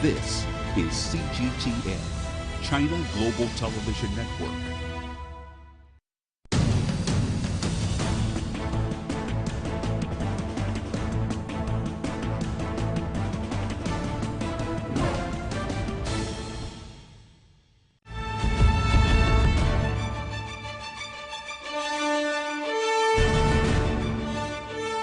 This is CGTN, China Global Television Network.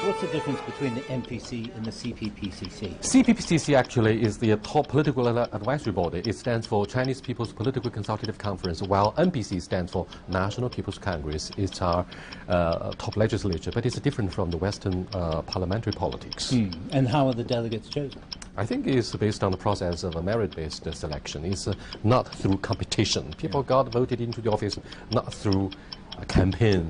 What's the difference between the MPC and the CPPCC? CPPCC actually is the top political advisory body. It stands for Chinese People's Political Consultative Conference, while MPC stands for National People's Congress. It's our top legislature, but it's different from the Western parliamentary politics. And how are the delegates chosen? I think it's based on the process of a merit-based selection. It's not through competition. People got voted into the office not through campaign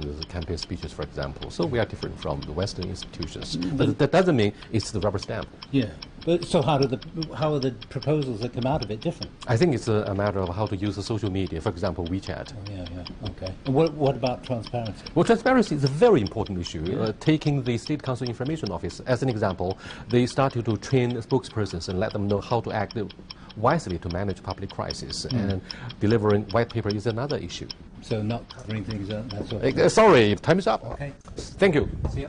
speeches, for example. So we are different from the Western institutions. But that doesn't mean it's the rubber stamp. Yeah. But so how are the proposals that come out of it different? I think it's a matter of how to use the social media, for example, WeChat. Oh, yeah. Okay. And what about transparency? Well, transparency is a very important issue. Taking the State Council Information Office as an example, they started to train spokespersons and let them know how to act wisely to manage public crisis. And delivering white paper is another issue. So not covering things up, that sort of thing. Sorry, time is up. Okay. Thank you. See ya.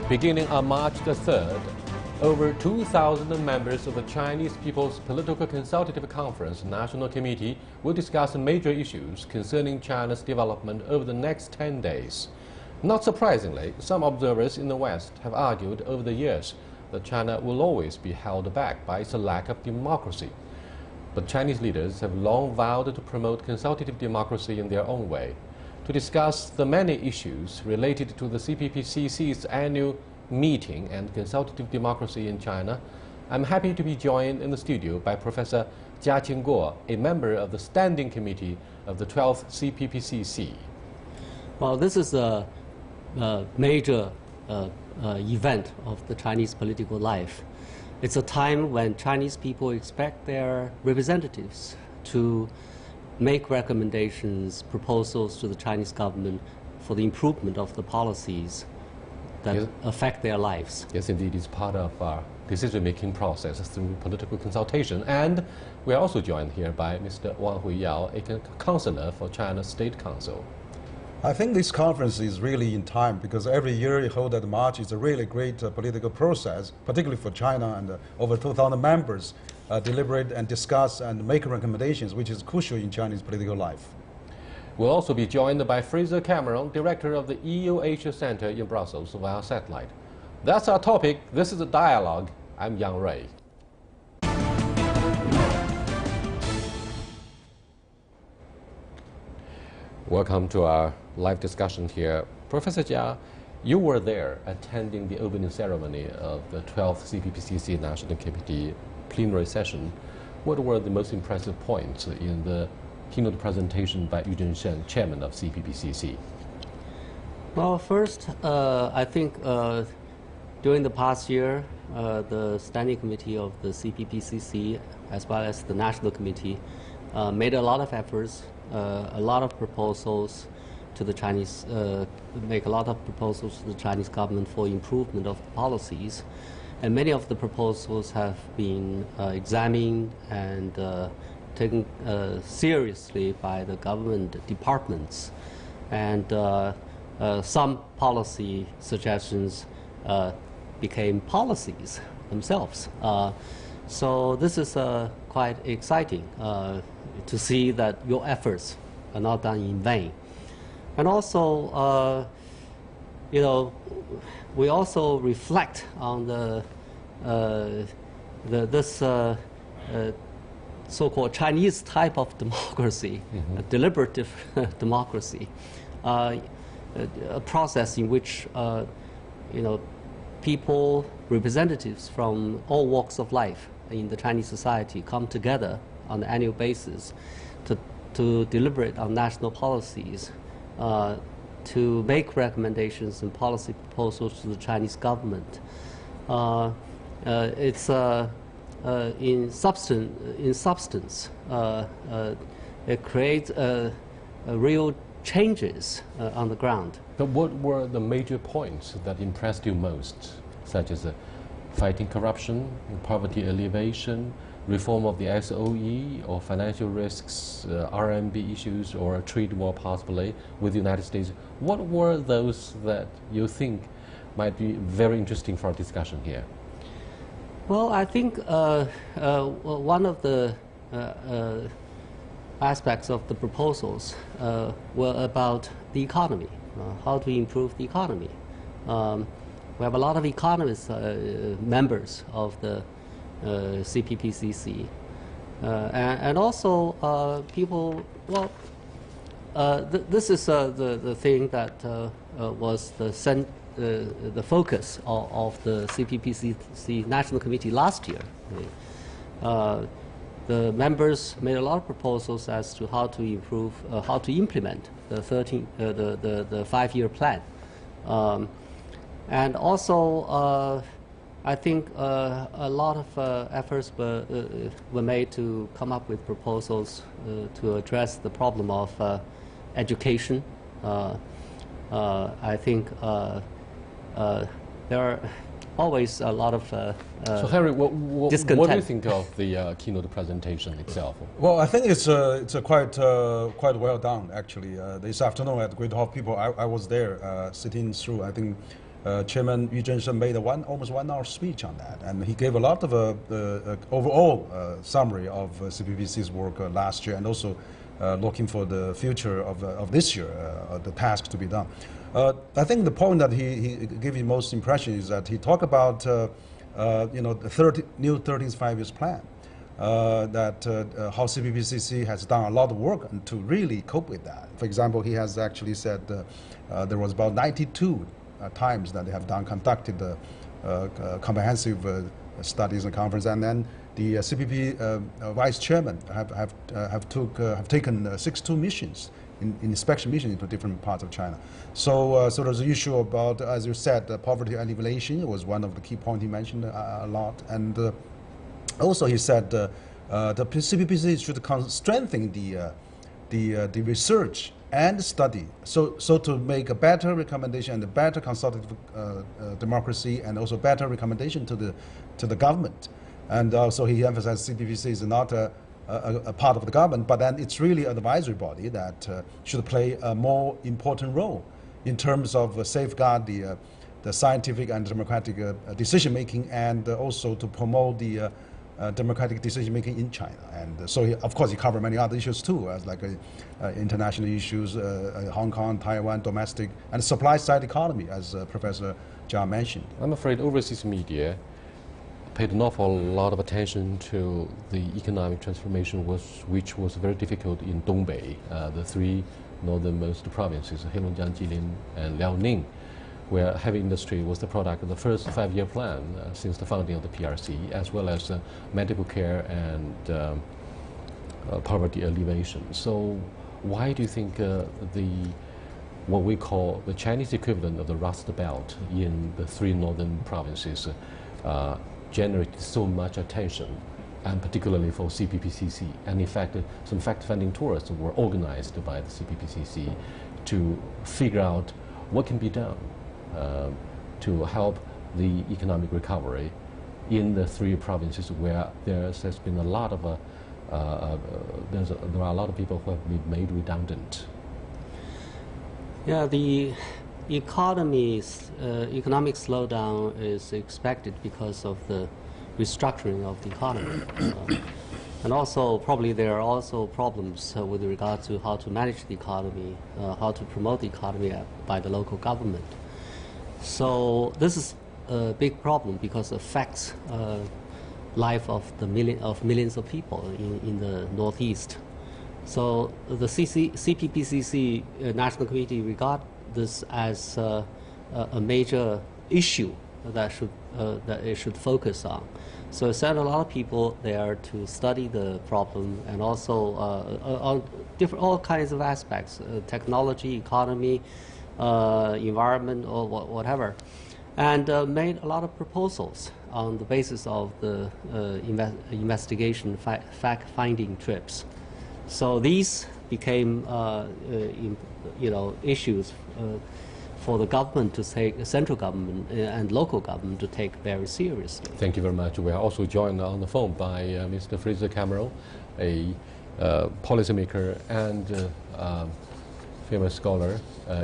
Beginning on March the 3rd, over 2,000 members of the Chinese People's Political Consultative Conference National Committee will discuss major issues concerning China's development over the next 10 days. Not surprisingly, some observers in the West have argued over the years that China will always be held back by its lack of democracy. But Chinese leaders have long vowed to promote consultative democracy in their own way. To discuss the many issues related to the CPPCC's annual meeting and consultative democracy in China, I'm happy to be joined in the studio by Professor Jia Qingguo, a member of the Standing Committee of the 12th CPPCC. Well, this is a major event of the Chinese political life. It's a time when Chinese people expect their representatives to make recommendations, proposals to the Chinese government for the improvement of the policies that affect their lives. Yes, indeed, it's part of our decision-making process through political consultation. And we are also joined here by Mr. Wang Huiyao, a counselor for China's State Council. I think this conference is really in time because every year you hold at March is a really great political process, particularly for China, and over 2,000 members deliberate and discuss and make recommendations, which is crucial in Chinese political life. We'll also be joined by Fraser Cameron, director of the EU Asia Center in Brussels via satellite. That's our topic. This is a dialogue. I'm Yang Rui. Welcome to our live discussion here. Professor Jia, you were there attending the opening ceremony of the 12th CPPCC National Committee plenary session. What were the most impressive points in the keynote presentation by Yu Zhenshen, chairman of CPPCC? Well, first, I think during the past year, the Standing Committee of the CPPCC, as well as the National Committee, made a lot of efforts, a lot of proposals to the Chinese, make a lot of proposals to the Chinese government for improvement of policies. And many of the proposals have been examined and taken seriously by the government departments. And some policy suggestions became policies themselves. So this is quite exciting to see that your efforts are not done in vain. And also, we also reflect on this so-called Chinese type of democracy, a deliberative democracy, a process in which people, representatives from all walks of life in the Chinese society come together on an annual basis to deliberate on national policies, to make recommendations and policy proposals to the Chinese government. It's in substance, it creates a real changes on the ground. But what were the major points that impressed you most, such as fighting corruption, poverty alleviation, reform of the SOE, or financial risks, RMB issues, or a trade war possibly with the United States? What were those that you think might be very interesting for our discussion here? Well, I think one of the aspects of the proposals were about the economy, how to improve the economy. We have a lot of economists, members of the CPPCC, and also people, well, this is the thing that was the focus of the CPPCC National Committee last year. The members made a lot of proposals as to how to improve, how to implement the 5-year plan. And also, I think a lot of efforts were made to come up with proposals to address the problem of education. I think there are always a lot of so Harry, what do you think of the keynote presentation itself? Well, I think it's quite well done, actually. This afternoon at Great Hall of People, I was there sitting through. I think Chairman Yu Zhenshen made almost 1 hour speech on that, and he gave a lot of overall summary of CPPC's work last year, and also looking for the future of this year, the task to be done. I think the point that he gave me most impression is that he talked about the new 13th five-year plan, that how CPPCC has done a lot of work to really cope with that. For example, he has actually said there was about 92 times that they have conducted comprehensive studies and conference, and then the CPP vice chairman have taken 62 missions. In inspection mission into different parts of China. So there's an issue about, as you said, poverty alleviation was one of the key points he mentioned a lot. And also he said the CPPC should strengthen the research and study, so to make a better recommendation and a better consultative democracy, and also better recommendation to the government. And also he emphasized CPPC is not a part of the government, but then it's really an advisory body that should play a more important role in terms of safeguard the scientific and democratic decision making, and also to promote the democratic decision making in China. And so, of course, he covered many other issues too, as like international issues, Hong Kong, Taiwan, domestic, and supply side economy, as Professor Zhang mentioned. I'm afraid overseas media paid an awful lot of attention to the economic transformation, which was very difficult in Dongbei, the 3 northernmost provinces, Heilongjiang, Jilin, and Liaoning, where heavy industry was the product of the first 5-year plan since the founding of the PRC, as well as medical care and poverty alleviation. So why do you think what we call the Chinese equivalent of the Rust Belt in the 3 northern provinces generated so much attention, and particularly for CPPCC? And in fact, some fact-finding tours were organized by the CPPCC to figure out what can be done to help the economic recovery in the 3 provinces where there has been a lot of there are a lot of people who have been made redundant. Yeah, the economic slowdown is expected because of the restructuring of the economy. And also, probably there are also problems with regard to how to manage the economy, how to promote the economy by the local government. So this is a big problem because it affects life of millions of people in the Northeast. So the CPPCC National Committee regard this as a major issue that it should focus on. So it sent a lot of people there to study the problem, and also on all kinds of aspects, technology, economy, environment, or whatever, and made a lot of proposals on the basis of the investigation fact-finding trips. So these became issues for the government to take, central government and local government to take very seriously. Thank you very much. We are also joined on the phone by Mr. Fraser Cameron, a policymaker and famous scholar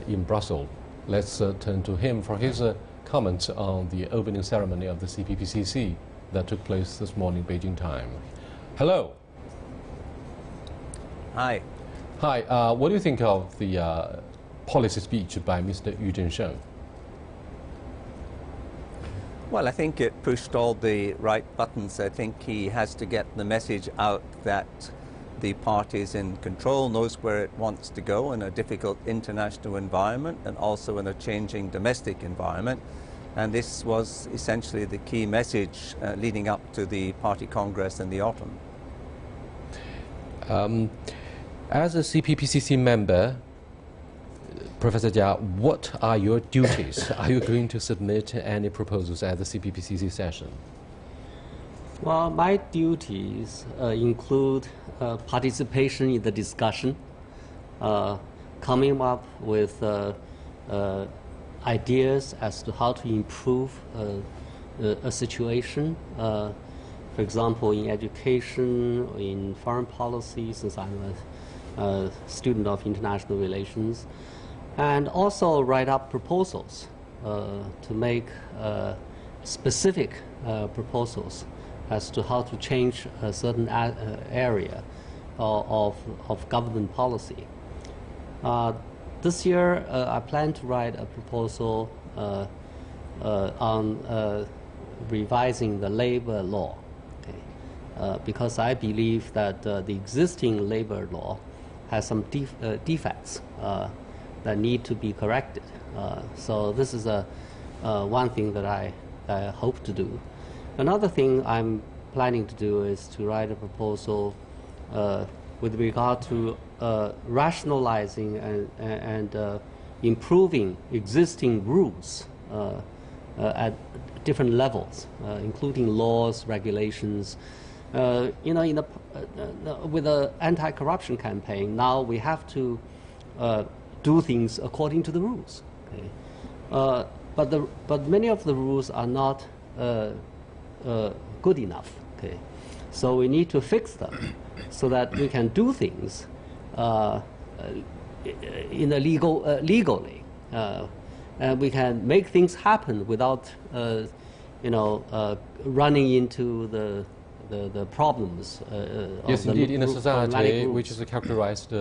in Brussels. Let's turn to him for his comments on the opening ceremony of the CPPCC that took place this morning, Beijing time. Hello. Hi. Hi. What do you think of the policy speech by Mr. Yu Zhensheng? Well, I think it pushed all the right buttons. I think he has to get the message out that the party is in control, knows where it wants to go in a difficult international environment and also in a changing domestic environment. And this was essentially the key message leading up to the party congress in the autumn. As a CPPCC member, Professor Jia, what are your duties? Are you going to submit any proposals at the CPPCC session? Well, my duties include participation in the discussion, coming up with ideas as to how to improve a situation. For example, in education, in foreign policy, since I'm a student of international relations, and also write up proposals to make specific proposals as to how to change a certain area of government policy. This year, I plan to write a proposal on revising the labor law, okay? Because I believe that the existing labor law has some defects that need to be corrected. So this is one thing that I hope to do. Another thing I'm planning to do is to write a proposal with regard to rationalizing and improving existing rules at different levels, including laws, regulations. With the anti-corruption campaign, now we have to do things according to the rules. Okay? But many of the rules are not good enough. Okay? So we need to fix them so that we can do things in a legally, and we can make things happen without running into the problems. Yes, indeed, in a society which is characterized,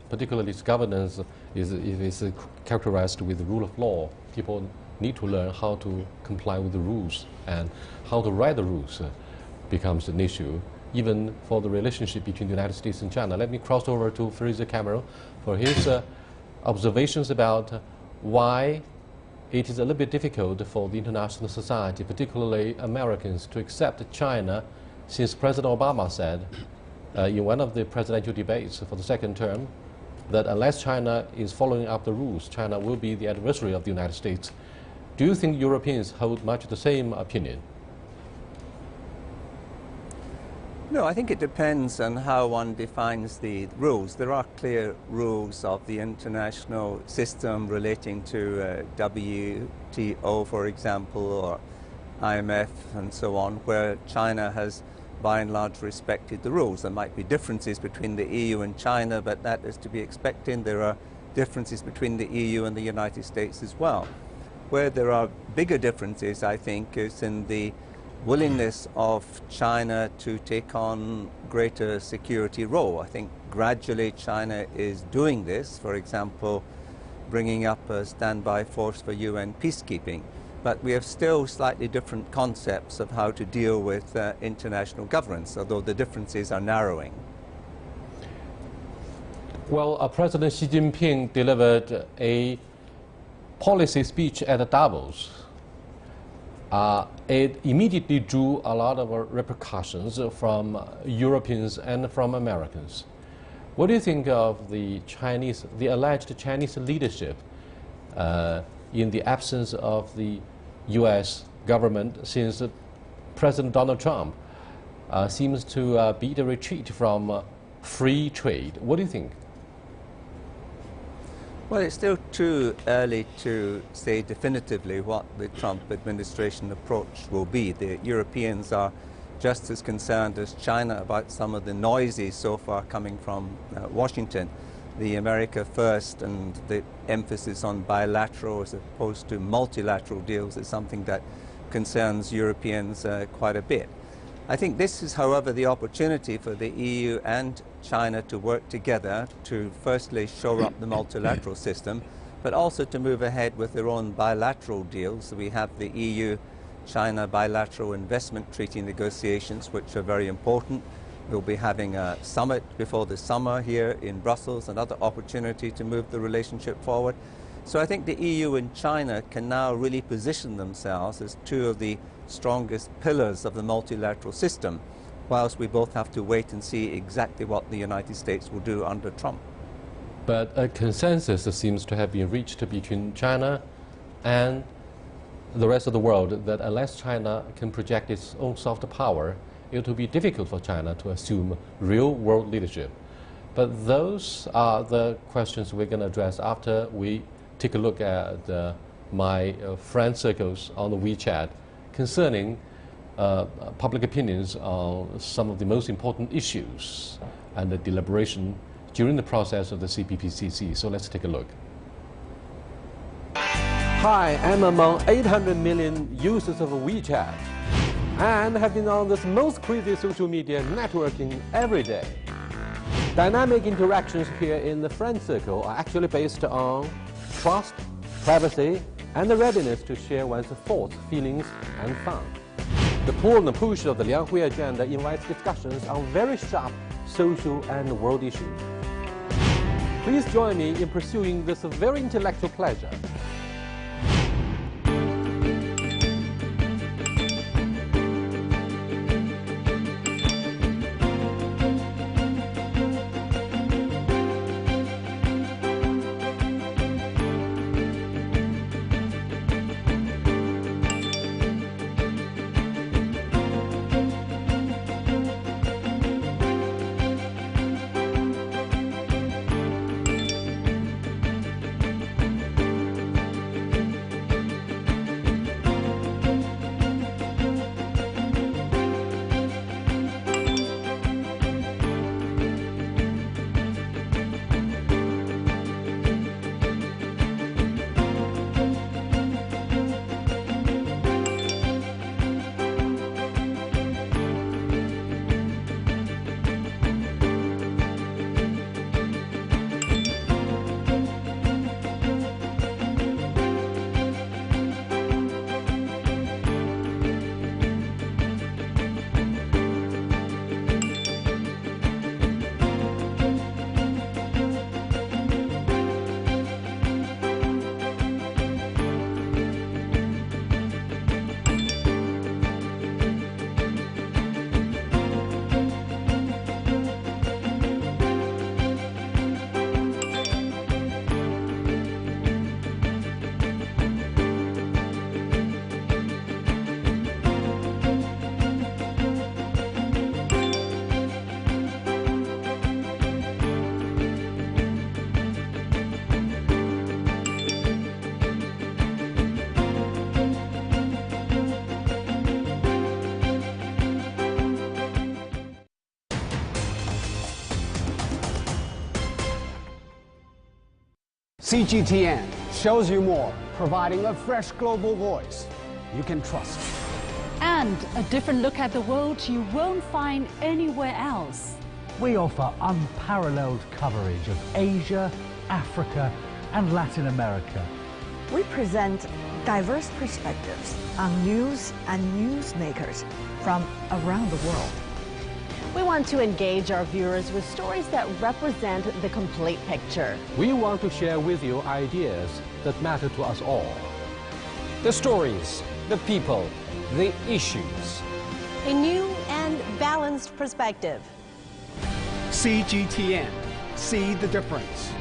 particularly its governance, is characterized with the rule of law. People need to learn how to comply with the rules, and how to write the rules becomes an issue, even for the relationship between the United States and China. Let me cross over to Fraser Cameron for his observations about why it is a little bit difficult for the international society, particularly Americans, to accept China, since President Obama said in one of the presidential debates for the second term that unless China is following up the rules, China will be the adversary of the United States. Do you think Europeans hold much the same opinion? No, I think it depends on how one defines the rules. There are clear rules of the international system relating to WTO, for example, or IMF and so on, where China has by and large respected the rules. There might be differences between the EU and China, but that is to be expected. There are differences between the EU and the United States as well. Where there are bigger differences, I think, is in the willingness of China to take on greater security role. I think gradually China is doing this, for example, bringing up a standby force for UN peacekeeping. But we have still slightly different concepts of how to deal with international governance, although the differences are narrowing. Well, President Xi Jinping delivered a policy speech at Davos. It immediately drew a lot of repercussions from Europeans and from Americans. What do you think of the alleged Chinese leadership in the absence of the U.S. government, since President Donald Trump seems to beat a retreat from free trade? What do you think? Well, it's still too early to say definitively what the Trump administration approach will be. The Europeans are just as concerned as China about some of the noises so far coming from Washington. The America First and the emphasis on bilateral as opposed to multilateral deals is something that concerns Europeans quite a bit. I think this is, however, the opportunity for the EU and China to work together to firstly shore up the multilateral system, but also to move ahead with their own bilateral deals. We have the EU-China bilateral investment treaty negotiations, which are very important. We'll be having a summit before the summer here in Brussels, another opportunity to move the relationship forward. So I think the EU and China can now really position themselves as two of the strongest pillars of the multilateral system, whilst we both have to wait and see exactly what the United States will do under Trump. But a consensus seems to have been reached between China and the rest of the world that unless China can project its own soft power, it will be difficult for China to assume real world leadership. But those are the questions we're going to address after we take a look at my friend circles on the WeChat concerning public opinions on some of the most important issues and the deliberation during the process of the CPPCC. So let's take a look. Hi, I'm among 800 million users of WeChat and have been on this most crazy social media networking every day. Dynamic interactions here in the friend circle are actually based on trust, privacy, and the readiness to share one's thoughts, feelings, and fun. The pull and the push of the Lianghui agenda invites discussions on very sharp social and world issues. Please join me in pursuing this very intellectual pleasure. CGTN shows you more, providing a fresh global voice you can trust. And a different look at the world you won't find anywhere else. We offer unparalleled coverage of Asia, Africa, and Latin America. We present diverse perspectives on news and newsmakers from around the world. We want to engage our viewers with stories that represent the complete picture. We want to share with you ideas that matter to us all. The stories, the people, the issues. A new and balanced perspective. CGTN. See the difference.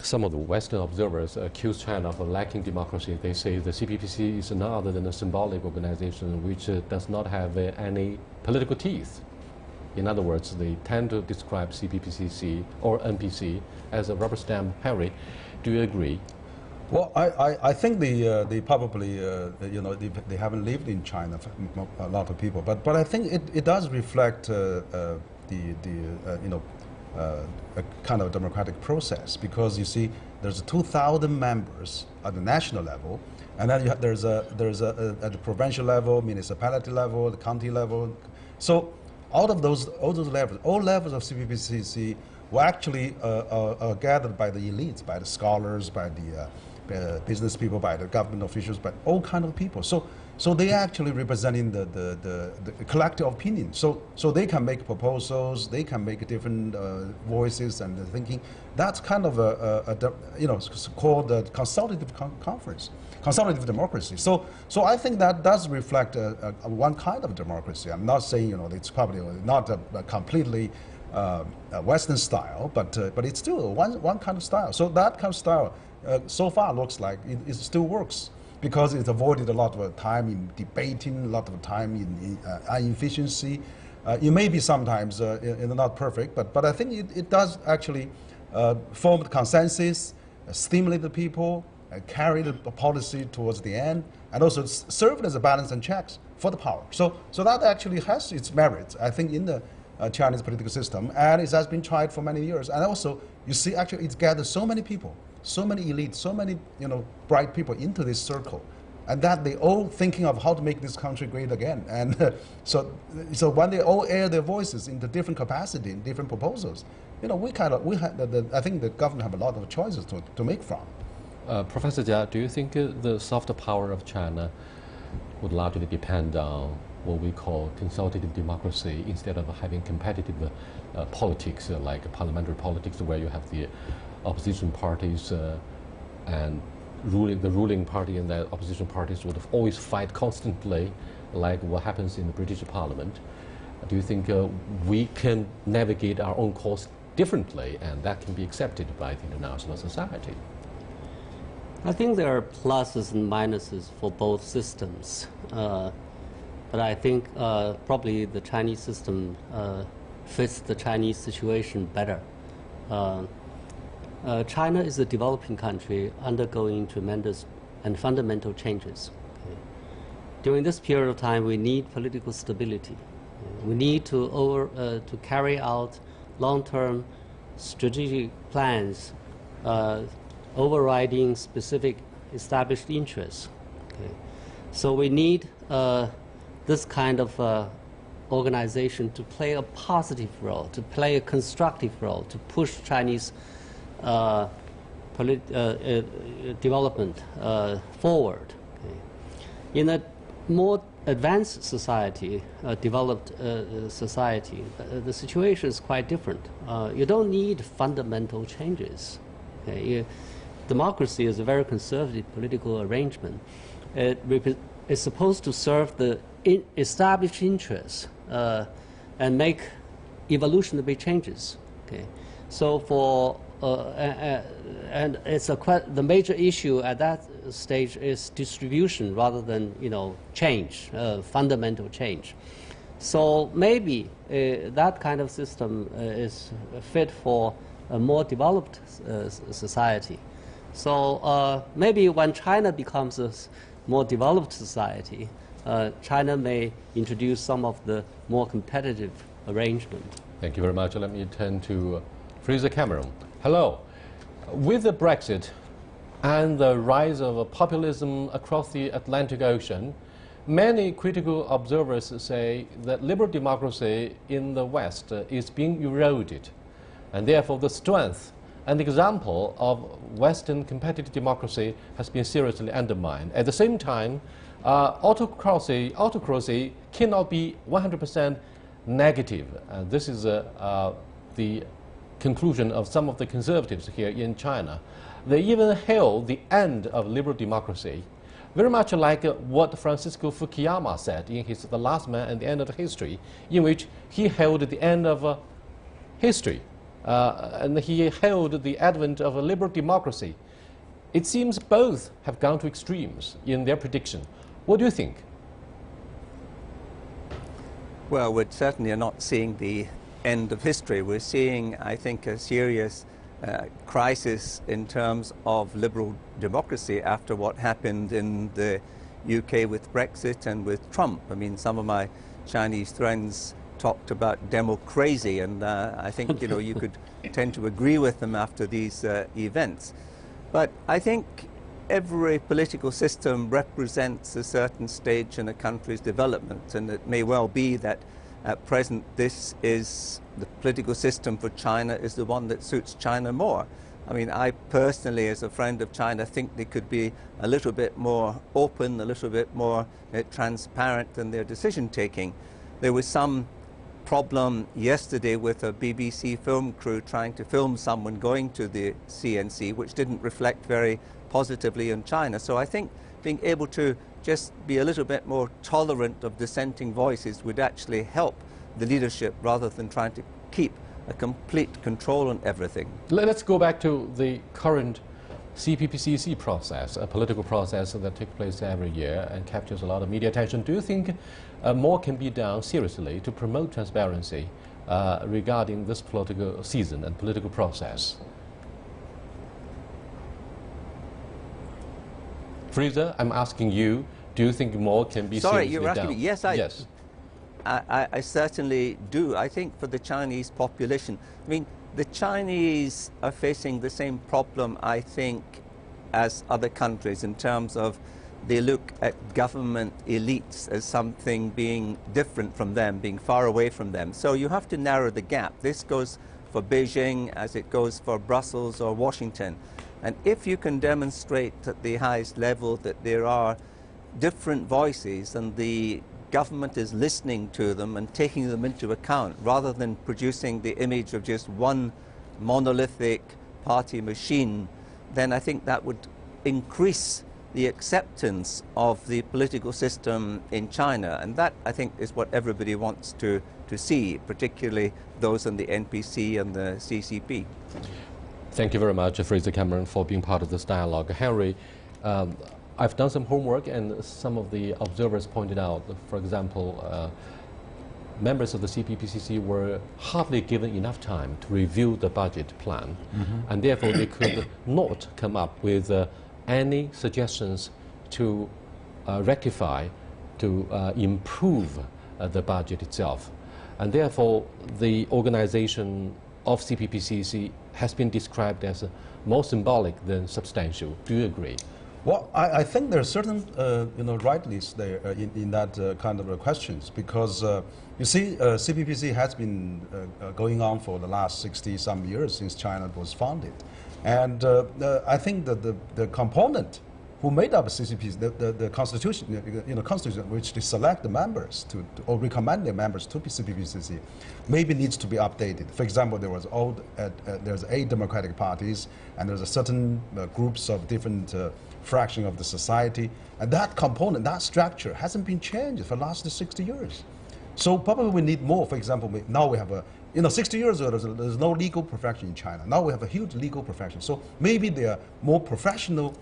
some of the Western observers accuse China of lacking democracy. They say the CPPC is none other than a symbolic organization which does not have any political teeth. In other words, they tend to describe CPPCC or NPC as a rubber stamp Harry. Do you agree? Well, I think they probably, you know, they haven't lived in China, a lot of people, but I think it does reflect a kind of democratic process, because you see there's 2,000 members at the national level, and then there's at the provincial level, municipality level, the county level. So out of all those levels, all levels of CPPCC were actually gathered by the elites, by the scholars, by the business people, by the government officials, by all kind of people. So they actually representing the collective opinion. So they can make proposals, they can make different voices and thinking. That's kind of called the consultative conference, consultative democracy. So I think that does reflect one kind of democracy. I'm not saying it's probably not a completely Western style, but it's still one kind of style. So that kind of style so far looks like it still works, because it avoided a lot of time in debating, a lot of time in inefficiency. It may be sometimes not perfect, but I think it does actually form the consensus, stimulate the people, carry the policy towards the end, and also serve as a balance and checks for the power. So that actually has its merits, I think, in the Chinese political system, and it has been tried for many years. And also, you see, actually, it's gathered so many people, so many elites, so many bright people into this circle, and that they all thinking of how to make this country great again. And so when they all air their voices into different capacity, in different proposals, I think the government have a lot of choices to make from. Professor Jia, do you think the soft power of China would largely depend on what we call consultative democracy, instead of having competitive politics like parliamentary politics, where you have the opposition parties and the ruling party and the opposition parties would always fight constantly, like what happens in the British Parliament? Do you think we can navigate our own course differently, and that can be accepted by the international society? I think there are pluses and minuses for both systems. But I think probably the Chinese system fits the Chinese situation better. China is a developing country undergoing tremendous and fundamental changes. Okay. During this period of time, we need political stability. We need to carry out long-term strategic plans overriding specific established interests. Okay. So we need this kind of organization to play a positive role, to play a constructive role, to push Chinese development forward. Okay. In a more advanced society, developed society, the situation is quite different. You don't need fundamental changes. Okay. Democracy is a very conservative political arrangement. It's supposed to serve the established interests and make evolutionary changes. Okay, so and it's the major issue at that stage is distribution rather than change, fundamental change. So maybe that kind of system is fit for a more developed society. So maybe when China becomes a more developed society, China may introduce some of the more competitive arrangement. Thank you very much. Let me turn to Fraser Cameron. Hello. With the Brexit and the rise of populism across the Atlantic Ocean, many critical observers say that liberal democracy in the West is being eroded, and therefore the strength and example of Western competitive democracy has been seriously undermined. At the same time, autocracy cannot be 100% negative. This is the conclusion of some of the conservatives here in China. They even hail the end of liberal democracy, very much like what Francisco Fukuyama said in his The Last Man and the End of History, in which he hailed the end of history. and he hailed the advent of a liberal democracy. It seems both have gone to extremes in their prediction. What do you think? Well, we certainly are not seeing the end of history. We're seeing, I think, a serious crisis in terms of liberal democracy after what happened in the UK with Brexit and with Trump. I mean, some of my Chinese friends talked about democracy, and I think, you know, you could tend to agree with them after these events. But I think every political system represents a certain stage in a country's development, and it may well be that at present this is the political system for China is the one that suits China more. I mean, I personally, as a friend of China, think they could be a little bit more open, a little bit more transparent in their decision taking. There was some problem yesterday with a BBC film crew trying to film someone going to the CNC, which didn't reflect very positively on China. So I think being able to just be a little bit more tolerant of dissenting voices would actually help the leadership rather than trying to keep a complete control on everything. Let's go back to the current CPPCC process, a political process that takes place every year and captures a lot of media attention. Do you think more can be done seriously to promote transparency regarding this political season and political process? Fraser, I'm asking you, do you think more can be seriously done? Sorry, you're asking me. Yes, I certainly do. I think for the Chinese population, I mean, the Chinese are facing the same problem, I think, as other countries in terms of they look at government elites as something being different from them, being far away from them. So you have to narrow the gap. This goes for Beijing as it goes for Brussels or Washington. And if you can demonstrate at the highest level that there are different voices and the government is listening to them and taking them into account rather than producing the image of just one monolithic party machine, then I think that would increase the acceptance of the political system in China. And that, I think, is what everybody wants to see, particularly those in the NPC and the CCP. Thank you very much, Fraser Cameron, for being part of this dialogue. Henry, I've done some homework, and some of the observers pointed out that, for example, members of the CPPCC were hardly given enough time to review the budget plan, and therefore they could not come up with any suggestions to rectify, to improve the budget itself. And therefore, the organization of CPPCC has been described as more symbolic than substantial. Do you agree? Well, I think there are certain, rightlies there in that kind of questions, because you see, CPPC has been going on for the last 60-some years since China was founded, and I think that the component who made up CCP, the constitution, constitution which they select the members or recommend their members to be CPPCC, maybe needs to be updated. For example, there's 8 democratic parties, and there's a certain groups of different fraction of the society, and that component, that structure hasn't been changed for the last 60 years. So probably we need more. For example, now we have 60 years ago there's no legal profession in China. Now we have a huge legal profession. So maybe they are more professional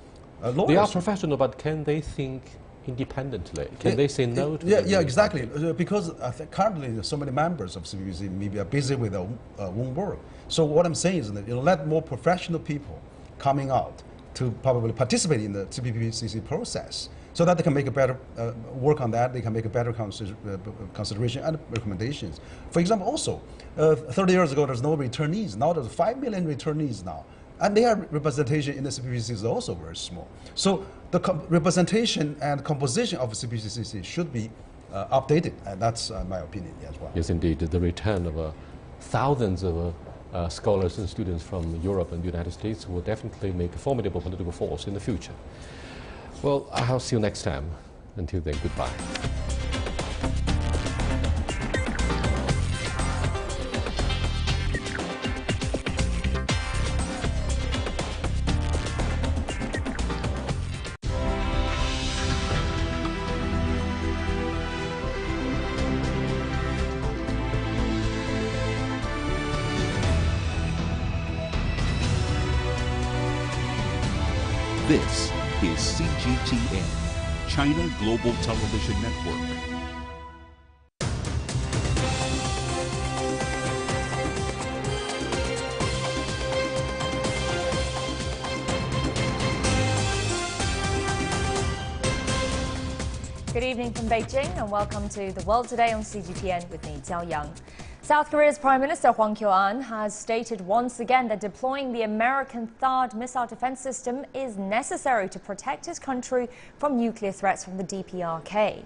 lawyers. They are professional, but can they think independently? Can they say no to Yeah, exactly. Because I think currently so many members of CPPC maybe are busy with their own work. So what I'm saying is that let more professional people coming out to probably participate in the CPPCC process, so that they can make a better work on that. They can make a better consideration and recommendations. For example, also 30 years ago there's no returnees. Now there's 5 million returnees now, and their representation in the CPPCC is also very small. So the representation and composition of the CPPCC should be updated, and that's my opinion as well. Yes, indeed. The return of thousands of scholars and students from Europe and the United States will definitely make a formidable political force in the future. Well, I'll see you next time. Until then, goodbye. CGTN, China Global Television Network. Good evening from Beijing and welcome to The World Today on CGTN with me, Jiao Yang. South Korea's Prime Minister Hwang Kyo-an has stated once again that deploying the American THAAD missile defense system is necessary to protect his country from nuclear threats from the DPRK.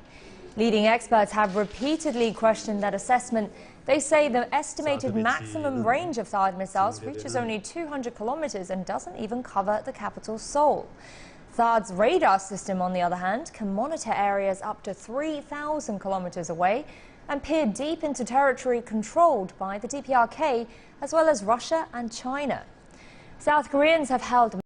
Leading experts have repeatedly questioned that assessment. They say the estimated maximum range of THAAD missiles reaches only 200 kilometers and doesn't even cover the capital Seoul. THAAD's radar system, on the other hand, can monitor areas up to 3,000 kilometers away and peer deep into territory controlled by the DPRK, as well as Russia and China. South Koreans have held